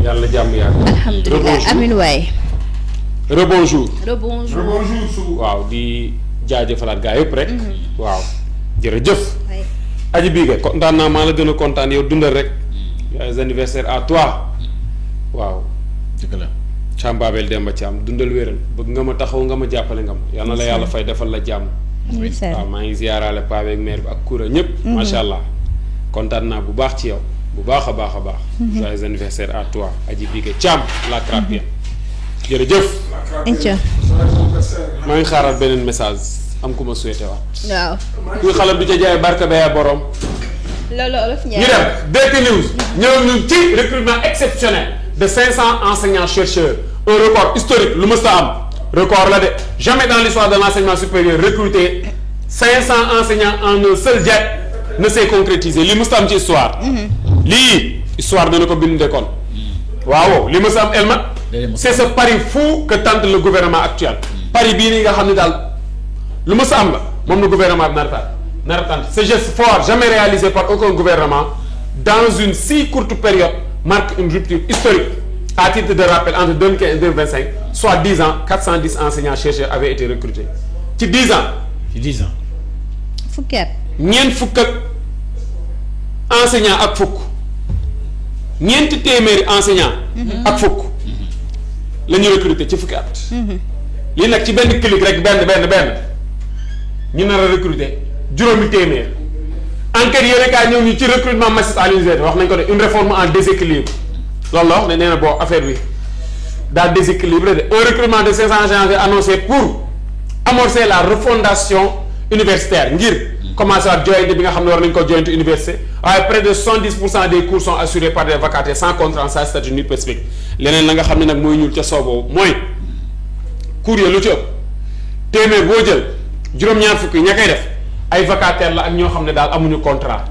yàlla jàmm yàgg. alhamdulilah amiin waay. rebonjour. rebonjour su waaw di jaajëfalaat gaa yëpp rek. waaw jërëjëf. aji bii kay kontaan naa maa la gën a kontaan yow dundal rek. joyeux anniversaire à toi. waaw. dëgg la. Thiam Babel Demba Thiam dundal wéral bëgg nga ma taxaw nga ma jàppale nga ma yal na la yàlla fay defal la jàmm. waaw maa ngi ziyaaraale paa beeg mère bi ak kura ñëpp. macha allah kontaan naa bu baax ci yow bu baax a baax a baax. joyeux anniversaire à toi aji bii Thiam la Crapien. jërëjëf. maa ngi xaaral beneen message am ku ma souhaité waat. waaw. kuy xalam du ca jaay barka bee borom. loolu olof ñu dem DT News ñëw ñu ci recrutement exceptionnel de 500 enseignants chercheurs un record historique lu mës a am record la de jamais dans l'histoire de l'enseignement supérieur recruter 500 enseignants en un seul jet ne s'est concrétisé li mës a am ci histoire. lii histoire dana ko bind de kon. waaw li mës a am Elmat. c'est ce pari fou que tente le gouvernement actuel. pari bii nii nga xam ne daal lu mës a am la moom la gouvernement bi nar a tànn ce geste fort jamais réalisé par aucun gouvernement dans une si courte période marque une rupture historique. À titre de rappel entre 2015 et 2025 soit 10 ans 410 enseignants chercheurs avaient été recrutés ci 10 ans. ci 10 ans. fukki at. ñeent fukk ak enseignants ak fukk ñeenti téeméeri enseignants. ak fukk la ñu recruter ci fukki at. lii nag ci benn clic rek benn ñu nar a recruter juróomi téeméer enquête yéen kaay ñëw ñu ci recrutement massif à l'université wax nañ ko de une réforme en déséquilibre. loolu la wax ne nee na boo affaire bi daal déséquilibré de un recrutement de 500 agents annoncé pour amorcer la refondation universitaire ngir commencer waat joyante bi nga xam ne war nañ ko joyante université waaye près de 70% des cours sont assurés par des vacataires sans contrat sans statut ni perspective leneen la nga xam ne nag mooy ñuul ca sooboo mooy cours ya lu ci ëpp téeméer boo jël juróom-ñaar fukk yi ña koy def ay vacataires la ak ñoo xam ne daal amuñu contrat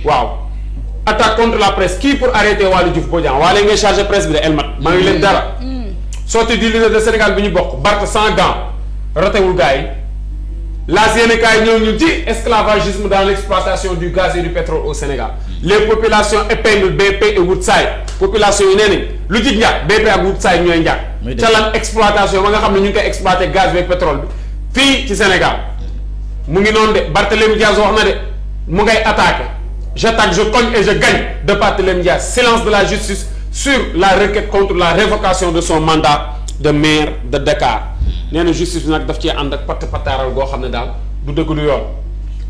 waaw. attaque contre la presse qui pour arrêter Waly Diouf Bodian Waly ngay chargé presse bi de Elmat maa ngi leen dara sortie du leader de Sénégal bi ñu bokk Barth sans gants ratewul gars yi laas yéene kaay ñëw ñu ci esclavagisme dans l'exploitation du gaz et du pétrole au Sénégal les populations épinglent BP et Woodside population yi nee nañ lu jig njaag BP ak Woodside ñooy njaag ca lan exploitation ba nga xam ne ñu ngi koy exploité gaz bi ak pétrole bi fii ci Sénégal mu ngi noonu de Barthélémy Diaz wax na de mu ngay attaqué j'attaque je cogne et je gagne de Barthélémy Dias silence de la justice sur la requête contre la révocation de son mandat de maire de Dakar nee na justice bi nag daf cee ànd ak pataaral goo xam ne daal du dëgg du yoon.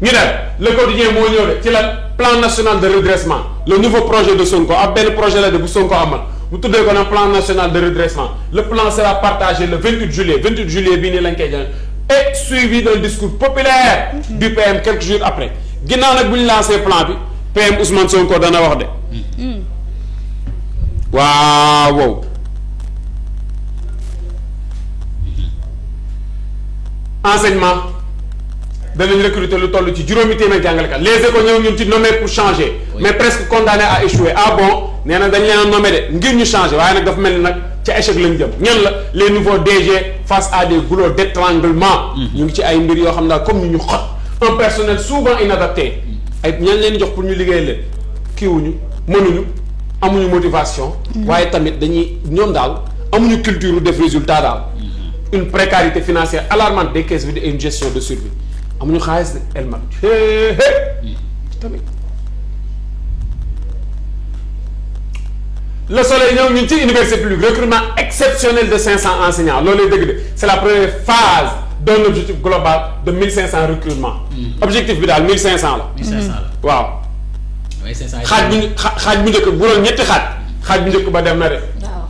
ñu dem le quotidien moo ñëw de ci la plan national de redressement le nouveau projet de Sonko ab benn projet la de bu Sonko amal bu tuddee ko nag plan national de redressement le plan sera partagé le 28 juillet bii nii lañ koy jël et suivi d'un discours populaire du PM quelques jours après ginnaaw nag bu ñu lancé plan bi. PM Ousmane Sonko dana wax de waaw enseignement danañ recruter lu toll ci juróomi téeméer jàngalekat les écoles ñëw ñun ci nommé pour changer mais presque condamné à échouer ah bon nee na dañ leen a nommé de ngir ñu changer waaye nag dafa mel ni nag ca échec lañ jëm ñan la les nouveaux DG face à des goulots d'étranglement ñu ngi ci ay mbir yoo xam ne daal comme ni ñu xot un personnel souvent inadapté ay ñan leen jox pour ñu liggéey leen kiiwuñu mënuñu amuñu motivation waaye tamit dañuy ñoom daal amuñu culture def résultat daal une précarité financière alarmante des caisses vides et une gestion de survie amuñu xaalis de Elmat tamit le soleil ñëw ñun ci université publique recrutement exceptionnel de 500 enseignants loolu lay dëgg de c'est la première phase d'un objectif global de 1500 recrutements. objectif bi daal 1500 la. 1500 la waaw. waaye 500 xaaj bu njëkk bu doon ñetti xaaj bu njëkk ba dem na de.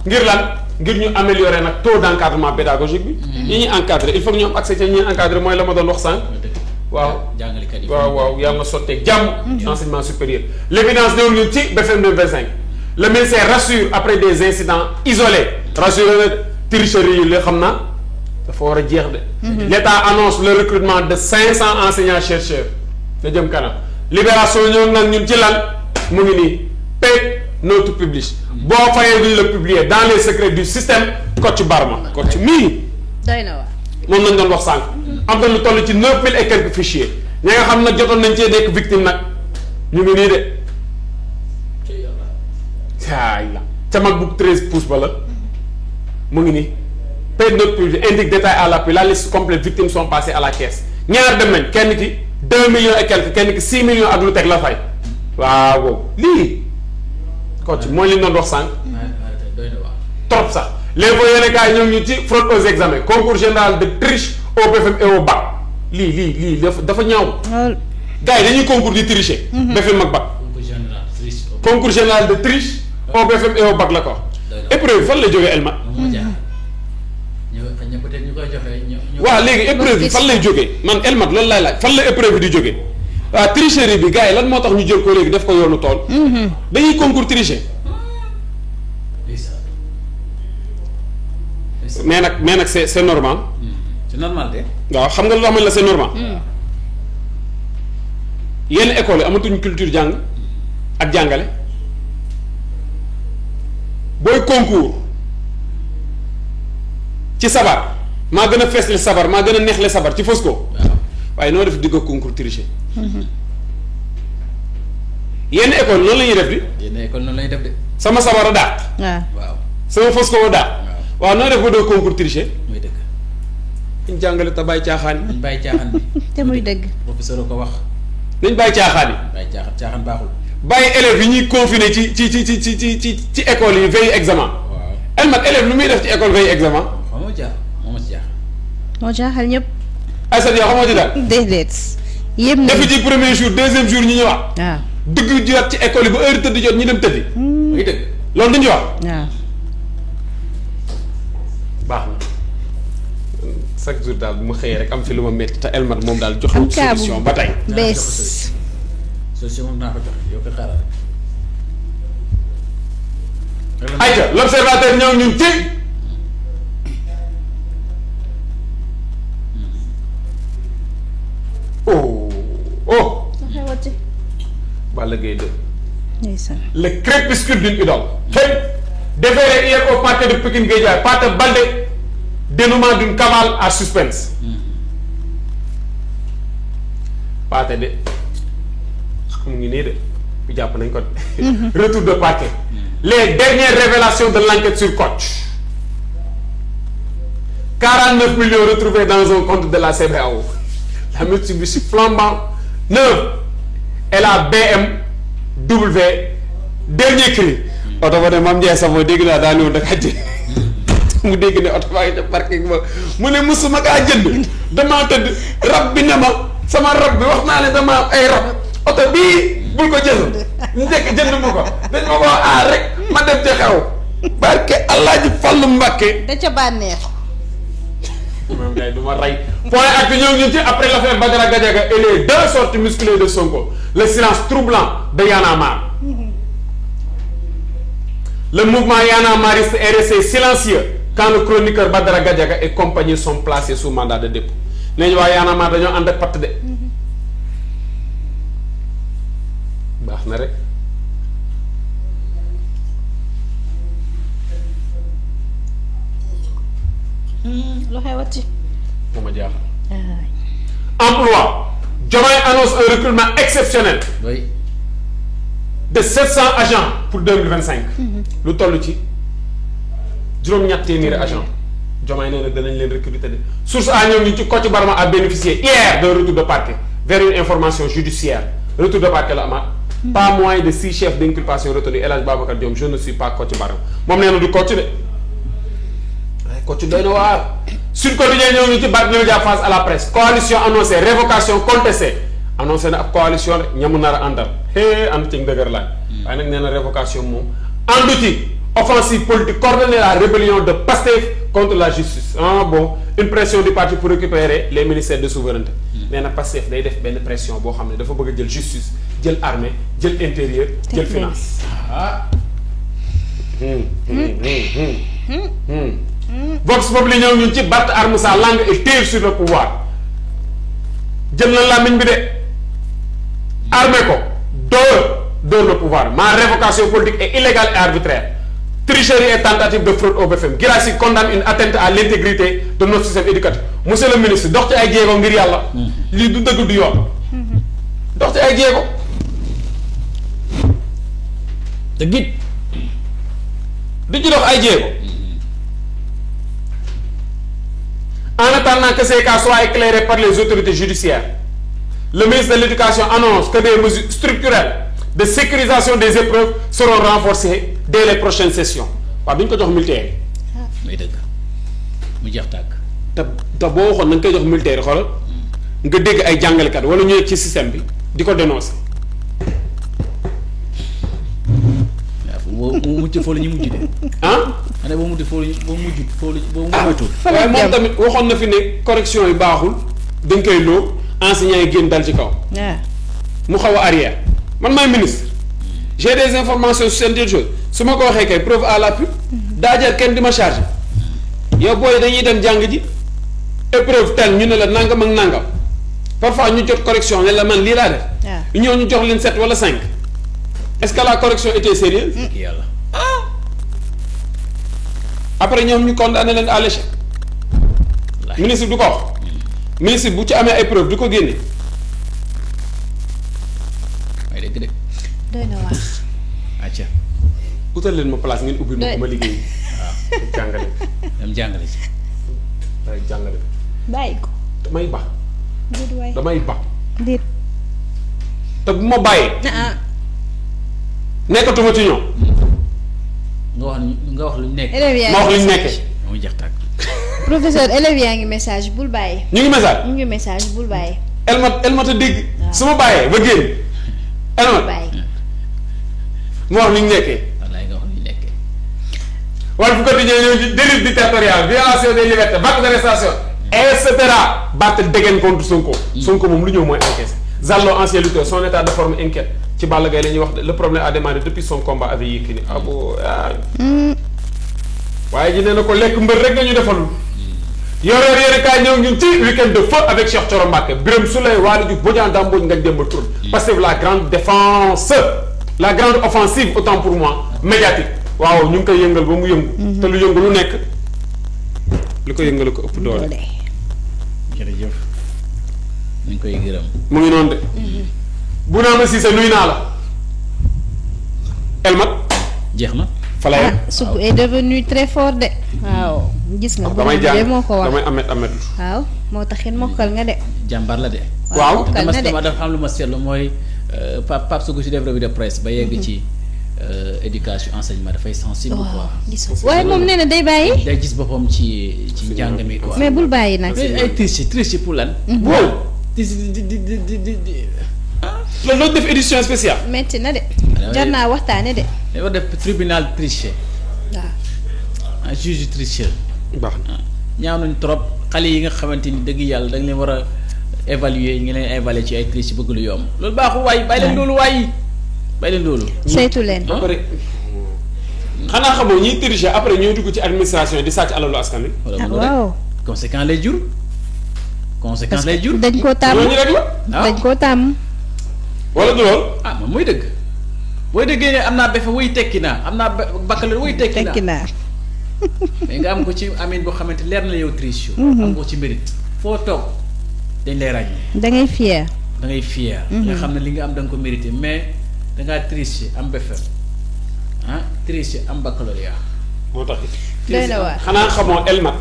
ngir lan ngir ñu améliorer nag taux d'encadrement pédagogique bi. ñi ñuy encadrer il faut que ñu am accès ci ñi encadrer mooy la ma doon wax sànq. waaw jàngalekat yi waaw yàlla na sotteeg jàmm. enseignement supérieur. l'évidence ñëw ñu ci BFM 2025 le ministère rassure après des incidents isolés rassure na tricherie yi la xam naa. dafa war a jeex de. l'État annonce le recrutement de 500 enseignants chercheurs na jëm kanam libération ñëw nag ñun ci lan mu ngi nii paie notre public boo fayee duñ la publier dans les secrets du système Kocc Barma Kocc mii. doy na waar. moom lañ doon wax sànq. am na lu toll ci 9000 et quelques fichiers ñi nga xam nag jotoon nañ cee nekk victime nag ñu ngi nii de. caay la ca MacBook 13 pouces ba la mu ngi nii paie note publique indique détail à l'appui la liste complète victimes sont passées à la caisse ñaar dem nañ kenn ki 2 millions et quelques kenn ki 6 millions ak lu teg la fay waaw boobu lii coach mooy li ñu doon wax sànq trop sax les boo yéene kaay ñoom ñu ci fraude aux examens concours général de triche au BFM et au bac lii dafa ñaaw gars yi dañuy concours di tricher BFM ak bac concours général de triche au BFM et au bac la ko épreuve fan la jógee Elma waaw léegi épreuve yi fan lay jógee man Elmat loolu laay laaj fan la épreuve di jógee waaw tricherie bi gars yi lan moo tax ñu jël ko léegi def ko yoonu tool dañuy concours tricher mais nag c'est normal c'est normal de waaw xam nga lu tax la c'est normal yenn école yi amatuñ culture jàng ak jàngale booy concours ci sabar maa gën a feesle sabar maa gën a neexle sabar ci Fosco waaye noo def digg concours tricher yenn école noonu la ñuy def di yenn école noonu la ñuy def de sama sabar a daat waaw sama Fosco a daat waaw noo def ba doo concours tricher muy dëgg nañ jàngale te bàyyi caaxaan yi nañ bàyyi caaxaan bi te muy dëgg professeur ko wax nañ bàyyi caaxaan yi bàyyi caaxaan baaxul bàyyi élèves yi ñuy confiné ci école yi veille examen waaw Elmat élève lu muy def ci école veille examen moo ci jaaxal moo jaaxal ñëpp Aïssata yow xamoo ci daal déedéet yëpp na defi ci premier jour deuxième jour ñu ñëwaat waaw dugg jiwaat ci école yi ba heure tëdd jot ñu dem tëddi muy dëgg loolu duñu wax waaw baax na chaque jour daal bu ma xëyee rek am fi lu ma métti te Elmat moom daal joxe am kaa solution ba tey bees solution moom naa ko joxe yow ko xaaral ayca l'observateur ñëw ñun ci Balla Gaye 2 le crépuscule d'une idole déféré hier au parquet de Pikine Guédiawaye Pathé Baldé dénouement d'une cavale à suspense Pathé de mu ngi nii de ku jàpp nañ ko retour de parquet les dernières révélations de l'enquête sur Kocc 49 millions retrouvés dans un compte de la CBAO la Mitsubishi flambant neuve et la BMW dernier cri oto ba ne Mame Ndiaye Savon dégg naa daa ñëw Dakar jënd mu dégg ne oto baa ngi def parking ba mu ne musuma kaa jënd damaa tëdd rab bi ne ma sama rab bi wax naa ne dama am ay rab oto bii bul ko jënd njëkk jënd mu ko dañ ma ko aar rek ma dem ca xew barke Alaaji Fallu Mbàkke da ca bànneex moom day du ma rey point ak ñëw ñu ci après l'affaire Badara Gadiaga et les deux sorties musclées de Sonko le silence troublant de Y'en a marre le mouvement Y'en a marriste est resté silencieux quand le chroniqueur Badara Gadiaga et compagnie sont placés sous mandat de dépôt nee ñu waa Y'en a marre dañoo ànd ak patt de baax na rek lu xewati moo ma jaaxal emploi Diomaye annonce un recrutement exceptionnel oui de 700 agents pour 2025 lu toll ci juróom-ñett téeméeri agents Diomaye nee na danañ leen recruter de source a ñoom ñu ci Kocc Barma a bénéficié hier d'un retour de parquet vers une information judiciaire retour de parquet la amaat pas moins de 6 chefs d'inculpation retenus El Hadj Babacar Diome je ne suis pas Kocc Barma moom nee na du Kocc de waaye Kocc doy na waar Sud Quotidien ñëw ñu ci Barthélémy Dias face à la presse coalition annoncée révocation contestée annoncé na ab coalition rek ñamu nar a àndal ànd ci dëgër laaj waaye nag nee na révocation moom àndu ci offensive politique coordonner la rébellion de Pastef contre la justice une pression du parti pour récupérer les ministères de souveraineté nee na Pastef day def benn pression boo xam ne dafa bëgg a jël justice jël armée jël intérieur jël finance Vox Populi ñëw ñun ci Barth arme sa langue et tire sur le pouvoir jël na làmmiñ bi de armé ko dóor le pouvoir ma révocation politique est illégale et arbitraire tricherie et tentative de fraude au BFM Guirassy condamne une atteinte à l'intégrité de notre système éducatif monsieur le ministre dox ci ay jéego ngir yàlla lii du dëgg du yoon dox ci ay jéego dëgg it di ci dox ay jéego. En attendant que ces cas soient éclairés par les autorités judiciaires, le ministre de l'Éducation annonce que des mesures structurelles de sécurisation des épreuves seront renforcées dès les prochaines sessions. waaw bi ñu ko jox militaire yi. muy dëgg mu jeex tàkk. te boo waxoon na nga koy jox militaire yi xoolal nga dégg ay jàngalekat wala ñu nekk ci système bi di ko dénoncer. waaw boo mujj foo la ñu mujj de. ah. xanaa boo mujj foo la boo mujj foo la boo mujj. waaye moom tamit waxoon na fi ne correction yi baaxul dañ koy loo enseignants yi génn dal ci kaw. mu xaw a arrière man maay ministre j'ai des informations sur certaines choses su ma ko waxee kay preuve à l'appui daa jar kenn di ma chargé yow booy dañuy dem jàng ji épreuve tel ñu ne la nangam ak nangam parfois ñu jot correction ne la man lii laa def. ñoo ñu jox leen 7 wala 5 est-ce que la correction était sérieuse. yàlla. après ñoom ñu condamné leen à l'échec. ministre du ko wax. ministre bu ci amee ay preuve du ko génne. may dégg de. doy na waar. acca. utal leen ma place ngeen ubbil ma ko ma liggéey. waaw jàngale. dem jàngale ci. day jàngale. bàyyi ko. damay ba. déet waay damay ba. déet. te bu ma bàyyee. nekkatuma ci ñoom. nga wax lu ñu nekk. élèves yaa ma wax ngi lu ñu message nekkee. muy jeex tàkk. professeur élèves yaa ngi message bul bàyyi. ñu ngi message. ñu ngi message bul bàyyi. elmat a dégg. waaw su ma bàyyee ba génn. elmat bàyyi. ma wax lu ñu nekkee. wallaay nga wax lu ñu nekkee. wala fu ko tijjee ñëw ci dérive dictatoriale violation des libertés vague d'arrestation et cetera batte dégaine contre Sonko. Sonko moom lu ñëw mooy encaissé. Zallo ancien lutteur son état de forme inquiète ci Balla Gaye la ñuy wax le problème a démarré depuis son combat avec Yékini abo waaye ji nee na ko lekk mbër rek nga ñu defalul. Yoor-Yoor yéen kaay ñëw ñun ci week-end de feu avec Cheikh Thioro Mbacké Birame Souleye Waly Diouf Bodian Dambodj Ngagne Demba Touré. parce que la grande défense la grande offensive autant pour moi médiatique. waaw ñu ngi koy yëngal ba mu yëngu. te lu yëngu lu nekk li ko yëngal ko ëpp doole. jërëjëf ñu ngi koy gërëm. mu ngi noonu de. bu naa ma Cissé nuyu naa la. Elmat. jeex na. fa la yem. Soukou est devenu très fort de. waaw gis nga. damay bu moo ko wax damay amet. waaw moo taxit mokkal nga de. jàmbaar la de. waaw mokkal na de dafa am lu ma seetlu mooy Pape Soukou si def revue de presse ba yegg ci éducation enseignement dafay sensible quoi. gis waaye moom nee na day bàyyi. day gis boppam ci njàng mi quoi. mais bul bàyyi nag. ay triche pour lan. wow. di loolu def édition spéciale. metti na de. jar naa waxtaane de. dañ war def tribunal triché. waaw. juge tricheur. baax na. ñaaw nañ trop xale yi nga xamante ni dëgg yàlla da nga leen war a évaluer ñu leen évaluer ci ay triche bëgg lu yomb loolu baaxul waay bàyyi leen loolu waay bàyyi leen loolu. saytu leen. ba pare xanaa xamoo ñiy tricher après ñooy dugg ci administration di sàcc alalu askan wi. waaw. conséquence lay jur. conséquence lay jur. dañ koo tàmm loolu ñu rek la. dañ koo tàmm. wala du lool. moom mooy dëgg. booy déggee ne am naa BFEM wuy tekki naa am naa baccalauréat wuy tekki naa. mais nga am ko ci amin boo xamante leer na yow triche. am ko ci mérite foo toog dañ lay ràññee. da ngay fier. da ngay fier. nga xam ne li nga am da nga ko mérité mais da ngaa triche am BFEM triche am baccalauréat. moo tax it. doy na waar xanaa xamoo Elmat.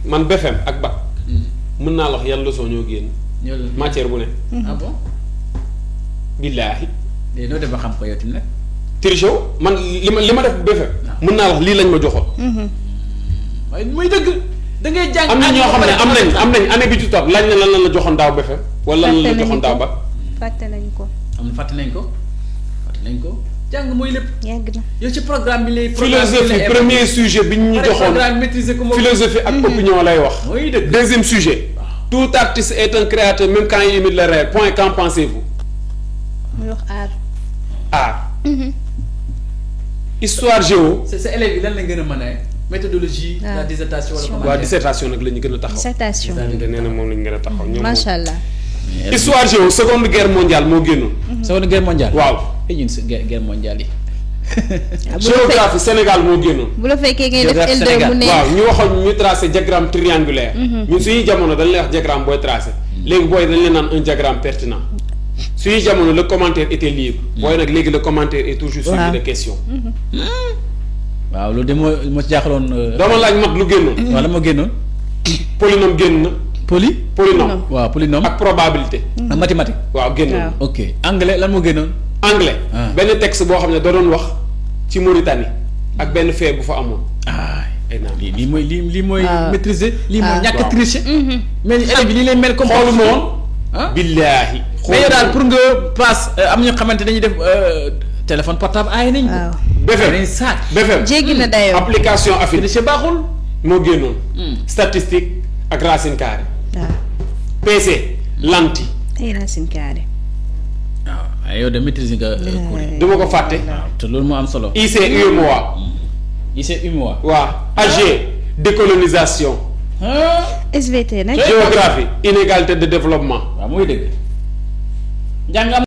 man BFEM ak bac. mën naa la wax yan leçon ñoo génn. matière bu ne. ah bon. billaahi. léegi noo dem ba xam ko yow tamit nag. triché wu man li ma def BFEM. mën naa la wax lii lañ ma joxoon. waaye muy dëgg. da ngay jàng am na ñoo xam ne am nañ année bi ci topp laaj na lan la joxoon daaw BFEM. wala lan la joxoon daaw bac. fàtte nañ ko. am na fàtte nañ ko jàng mooy lépp. yàgg na yow ci programme bi lay. philosophie premier sujet bi ñu joxoon programme maîtriser ko moom. philosophie ak opinion lay wax. mooy dëgg deuxième sujet. tout artiste est un créateur même quand il imite le réel point qu'en pensez-vous. muy wax art. art. histoire géo. sa élèves yi lan la gën a mën a méthodologie. la dissertation wala comment. waaw dissertation nag la ñu gën a taxaw. dissertation. te nee na moom la ñu gën a taxaw. ñoom macha allah. histoire géo seconde guerre mondiale moo génnoon. seconde guerre mondiale. waaw. et ñun guerre mondiale yi. géographie Sénégal moo génnoon. bu la fekkee ngay def L2 mu neex. waaw ñu waxoon ñu tracé diagramme triangulaire. ñun suñuy jamono dañ lay wax diagramme booy tracé. léegi booy dañ leen naan un diagramme pertinent. suñu jamono le commentaire était libre. booy nag léegi le commentaire est toujours suivi de questions. waaw loolu de moo ci jaaxaloon. dama laaj mat lu génnoon. wala moo génnoon. polynôme génn na. polynôme. waaw polynôme. ak probabilité. ak mathématique. waaw génnoon. ok anglais lan moo génnoon. anglais. benn texte boo xam ne da doon wax ci Mauritanie ak benn fee bu fa amoon. lii mooy maîtriser. lii mooy ñàkk tricher. mais élèves yi lii lay mel comme. xooluma woon. billaahi. mais yow daal pour nga passe am ñoo xamante dañuy def téléphone portable aay nañ ko. BFM saak. BFM jéggi na dayoo. application affine tricher baaxul. moo génnoon. statistique ak racine carrée. waaw. PC lentille. ay racine carrée. waaw yow de maîtriser nga. cours yi. du ma ko fàtte. waaw te loolu moo am solo. IC UEMOA. IC UEMOA. waaw AG décolonisation. SVT nag. géographie inégalité de développement. waaw mooy dëgg. njàng am